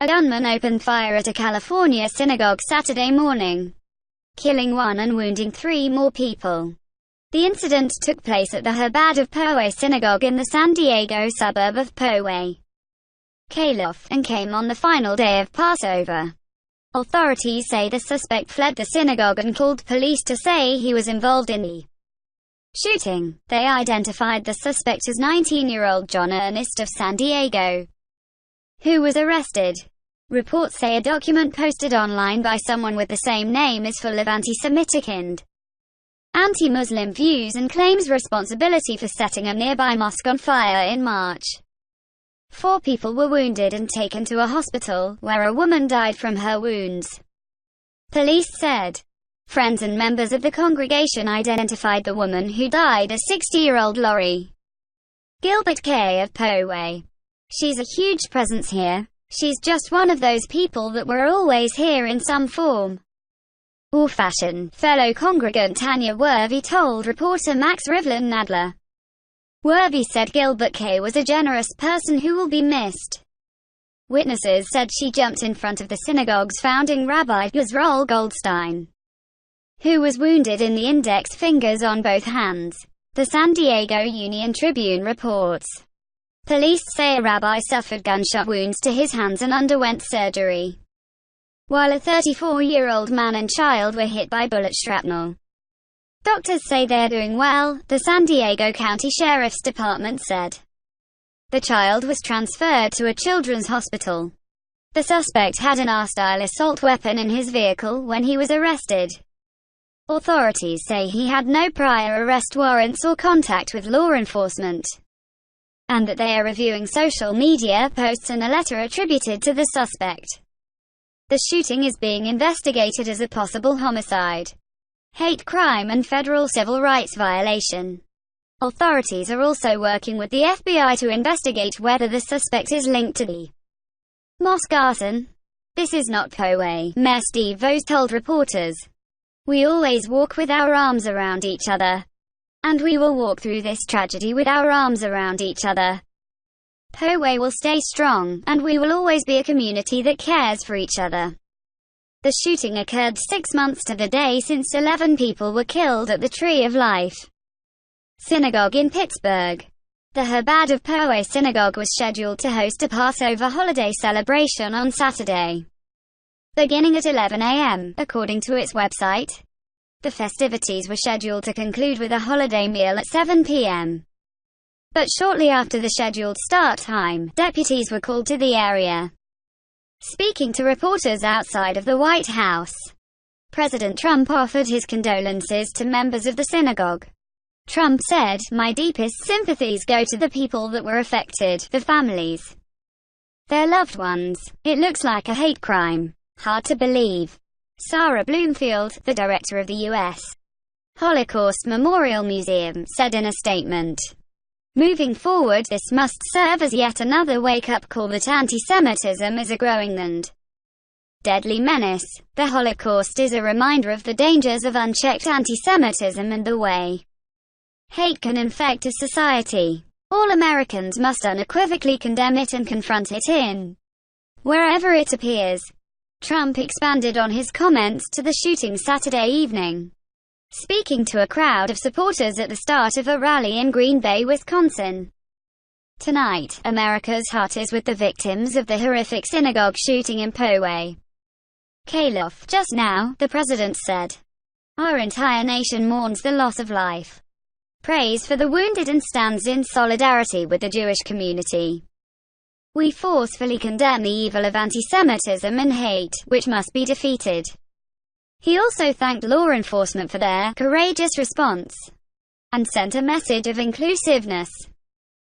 A gunman opened fire at a California synagogue Saturday morning, killing 1 and wounding 3 more people. The incident took place at the chabad of Poway Synagogue in the San Diego suburb of Poway, California, and came on the final day of Passover. Authorities say the suspect fled the synagogue and called police to say he was involved in the shooting. They identified the suspect as 19-year-old John Ernest of San Diego, who was arrested. Reports say a document posted online by someone with the same name is full of anti-Semitic and anti-Muslim views and claims responsibility for setting a nearby mosque on fire in March. 4 people were wounded and taken to a hospital, where a woman died from her wounds. Police said. Friends and members of the congregation identified the woman who died as 60-year-old Lori Gilbert Kay of Poway. "She's a huge presence here. She's just one of those people that were always here in some form or fashion," fellow congregant Tanya Worthy told reporter Max Rivlin Nadler. Worthy said Gilbert Kay was a generous person who will be missed. Witnesses said she jumped in front of the synagogue's founding rabbi, Yisrael Goldstein, who was wounded in the index fingers on both hands. The San Diego Union Tribune reports. Police say a rabbi suffered gunshot wounds to his hands and underwent surgery, while a 34-year-old man and child were hit by bullet shrapnel. Doctors say they're doing well, the San Diego County Sheriff's Department said. The child was transferred to a children's hospital. The suspect had an AR-style assault weapon in his vehicle when he was arrested. Authorities say he had no prior arrest warrants or contact with law enforcement, and that they are reviewing social media posts and a letter attributed to the suspect. The shooting is being investigated as a possible homicide, hate crime and federal civil rights violation. Authorities are also working with the FBI to investigate whether the suspect is linked to the mosque arson. "This is not Poway," Mayor Steve Vose told reporters. "We always walk with our arms around each other. And we will walk through this tragedy with our arms around each other. Poway will stay strong, and we will always be a community that cares for each other." The shooting occurred 6 months to the day since 11 people were killed at the Tree of Life Synagogue in Pittsburgh. The chabad of Poway Synagogue was scheduled to host a Passover holiday celebration on Saturday, beginning at 11 a.m., according to its website. The festivities were scheduled to conclude with a holiday meal at 7 p.m. But shortly after the scheduled start time, deputies were called to the area. Speaking to reporters outside of the White House, President Trump offered his condolences to members of the synagogue. Trump said, "My deepest sympathies go to the people that were affected, the families, their loved ones. It looks like a hate crime. Hard to believe." Sarah Bloomfield, the director of the U.S. Holocaust Memorial Museum, said in a statement, "Moving forward, this must serve as yet another wake-up call that anti-Semitism is a growing and deadly menace. The Holocaust is a reminder of the dangers of unchecked anti-Semitism and the way hate can infect a society. All Americans must unequivocally condemn it and confront it in wherever it appears." Trump expanded on his comments to the shooting Saturday evening, speaking to a crowd of supporters at the start of a rally in Green Bay, Wisconsin. "Tonight, America's heart is with the victims of the horrific synagogue shooting in Poway, California. Just now," the president said, "our entire nation mourns the loss of life, prays for the wounded and stands in solidarity with the Jewish community. We forcefully condemn the evil of anti-Semitism and hate, which must be defeated." He also thanked law enforcement for their courageous response and sent a message of inclusiveness.